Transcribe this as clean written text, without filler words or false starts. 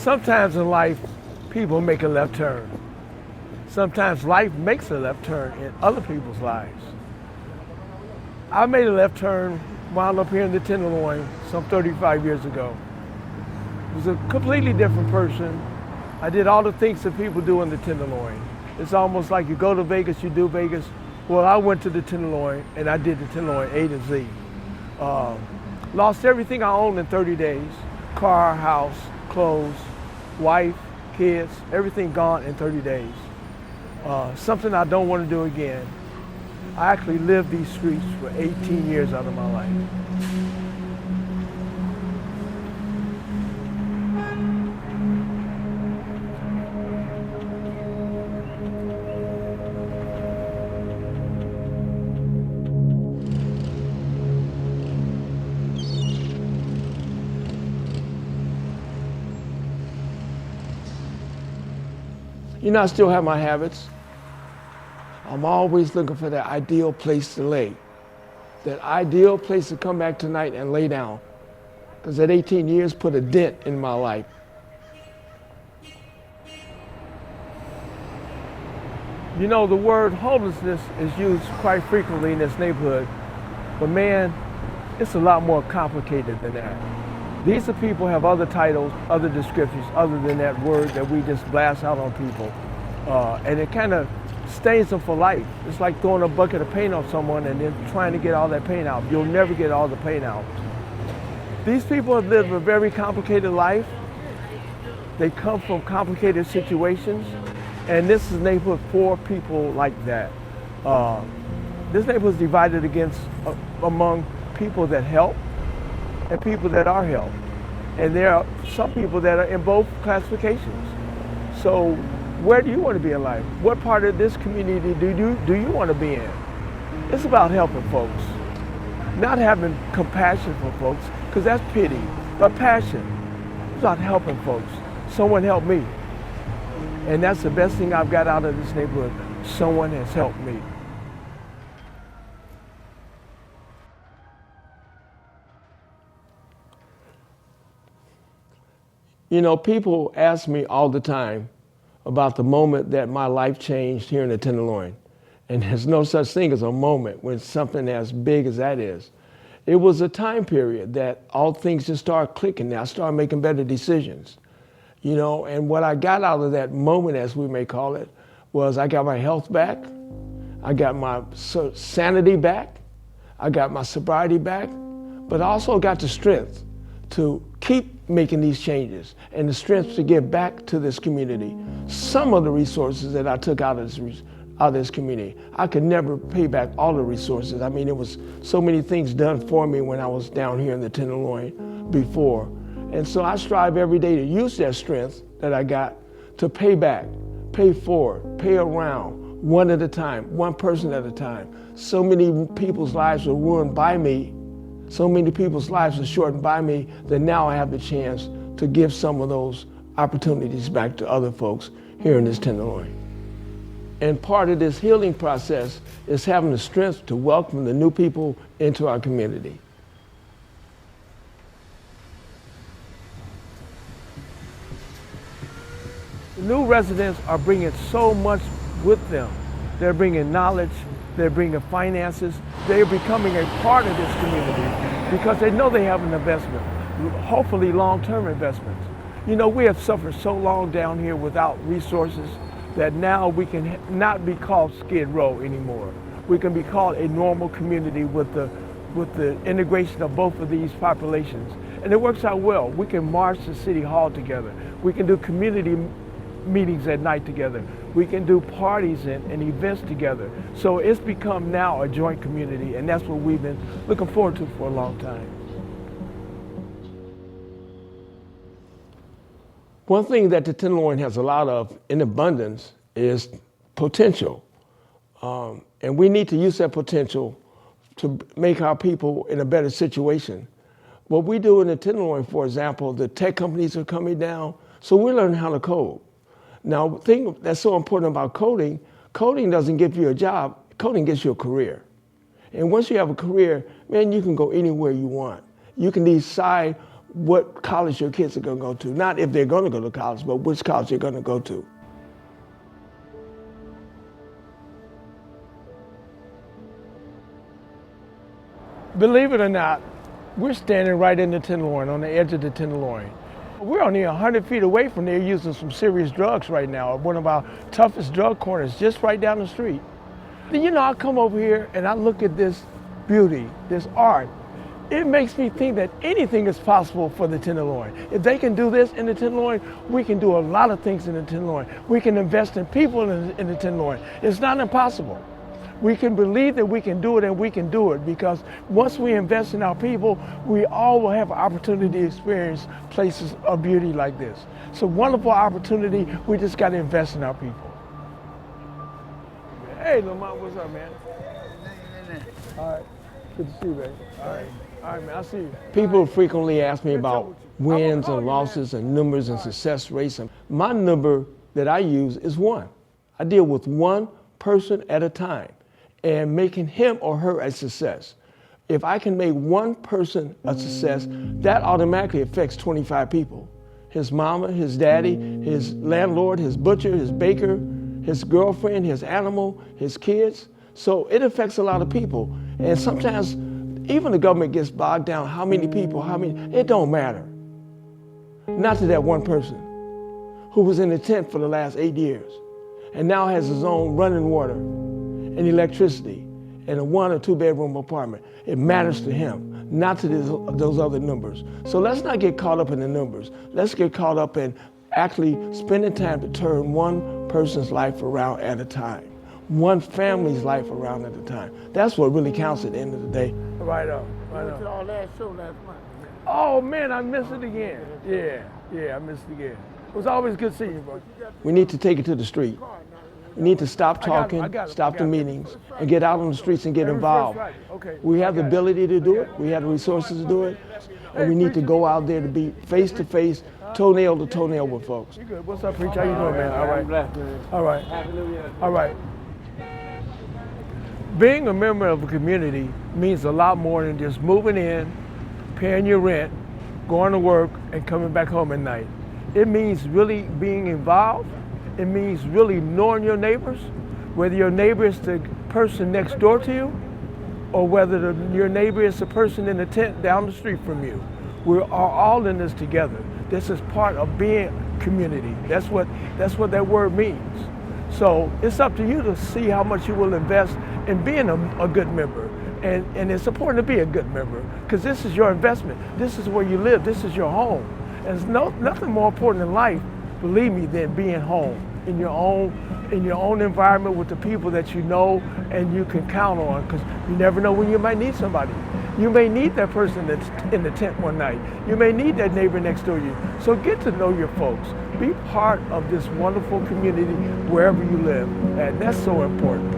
Sometimes in life, people make a left turn. Sometimes life makes a left turn in other people's lives. I made a left turn, wound up here in the Tenderloin some 35 years ago. I was a completely different person. I did all the things that people do in the Tenderloin. It's almost like you go to Vegas, you do Vegas. Well, I went to the Tenderloin and I did the Tenderloin A to Z. Lost everything I owned in 30 days. Car, house, clothes, wife, kids, everything gone in 30 days. Something I don't want to do again. I actually lived these streets for 18 years out of my life. You know, I still have my habits. I'm always looking for that ideal place to lay, that ideal place to come back tonight and lay down. Because that 18 years put a dent in my life. You know, the word homelessness is used quite frequently in this neighborhood, but man, it's a lot more complicated than that. These are people who have other titles, other descriptions, other than that word that we just blast out on people. And it kind of stains them for life. It's like throwing a bucket of paint on someone and then trying to get all that paint out. You'll never get all the paint out. These people have lived a very complicated life. They come from complicated situations. And this is a neighborhood for people like that. This neighborhood is divided among people that help and people that are helped. And there are some people that are in both classifications. So where do you want to be in life? What part of this community do you want to be in? It's about helping folks, not having compassion for folks, because that's pity, but passion. It's about helping folks. Someone helped me. And that's the best thing I've got out of this neighborhood. Someone has helped me. You know, people ask me all the time about the moment that my life changed here in the Tenderloin. And there's no such thing as a moment when something as big as that is. It was a time period that all things just started clicking. I started making better decisions. You know, and what I got out of that moment, as we may call it, was I got my health back, I got my sanity back, I got my sobriety back, but I also got the strength to keep making these changes and the strength to give back to this community. Some of the resources that I took out of this community, I could never pay back all the resources. I mean, it was so many things done for me when I was down here in the Tenderloin before. And so I strive every day to use that strength that I got to pay back, pay forward, pay around, one at a time, one person at a time. So many people's lives were ruined by me. So many people's lives were shortened by me that now I have the chance to give some of those opportunities back to other folks here in this Tenderloin. And part of this healing process is having the strength to welcome the new people into our community. The new residents are bringing so much with them. They're bringing knowledge, they're bringing finances, they're becoming a part of this community because they know they have an investment, hopefully long-term investments. You know, we have suffered so long down here without resources that now we can not be called Skid Row anymore. We can be called a normal community with the integration of both of these populations. And it works out well. We can march to City Hall together. We can do community meetings at night together. We can do parties and events together. So it's become now a joint community, and that's what we've been looking forward to for a long time. One thing that the Tenderloin has a lot of in abundance is potential. And we need to use that potential to make our people in a better situation. What we do in the Tenderloin, for example, the tech companies are coming down, so we're learning how to code. Now, the thing that's so important about coding doesn't give you a job, coding gives you a career. And once you have a career, man, you can go anywhere you want. You can decide what college your kids are going to go to. Not if they're going to go to college, but which college they're going to go to. Believe it or not, we're standing right in the Tenderloin, on the edge of the Tenderloin. We're only 100 feet away from there using some serious drugs right now, one of our toughest drug corners, just right down the street. You know, I come over here and I look at this beauty, this art. It makes me think that anything is possible for the Tenderloin. If they can do this in the Tenderloin, we can do a lot of things in the Tenderloin. We can invest in people in the Tenderloin. It's not impossible. We can believe that we can do it, and we can do it, because once we invest in our people, we all will have an opportunity to experience places of beauty like this. It's a wonderful opportunity. We just got to invest in our people. Hey, Lamont, what's up, man? All right, good to see you, baby. All right, man, I'll see you. People frequently ask me about wins and losses and numbers and success rates. And my number that I use is 1. I deal with one person at a time and making him or her a success. If I can make one person a success, that automatically affects 25 people. His mama, his daddy, his landlord, his butcher, his baker, his girlfriend, his animal, his kids. So it affects a lot of people. And sometimes even the government gets bogged down. How many people, it don't matter. Not to that one person who was in the tent for the last 8 years and now has his own running water and electricity in a 1 or 2 bedroom apartment. It matters to him, not to those other numbers. So let's not get caught up in the numbers. Let's get caught up in actually spending time to turn one person's life around at a time, one family's life around at a time. That's what really counts at the end of the day. Right on, right on. Our last show last month. Oh man, I missed it again. Yeah, I missed it again. It was always good seeing you, bro. We need to take it to the street. We need to stop talking, stop the meetings, and get out on the streets and get involved. We have the ability to do it. We have the resources to do it. And we need to go out there to be face to face, toenail to toenail with folks. You good? What's up, preacher? How you doing, man? All right. All right. All right. Being a member of a community means a lot more than just moving in, paying your rent, going to work, and coming back home at night. It means really being involved. It means really knowing your neighbors, whether your neighbor is the person next door to you or whether your neighbor is the person in the tent down the street from you. We are all in this together. This is part of being community. That's what that word means. So it's up to you to see how much you will invest in being a good member. And it's important to be a good member because this is your investment. This is where you live. This is your home. And there's nothing more important in life, believe me, than being home in your own environment with the people that you know and you can count on, because you never know when you might need somebody. You may need that person that's in the tent one night. You may need that neighbor next door to you. So get to know your folks. Be part of this wonderful community wherever you live, and that's so important.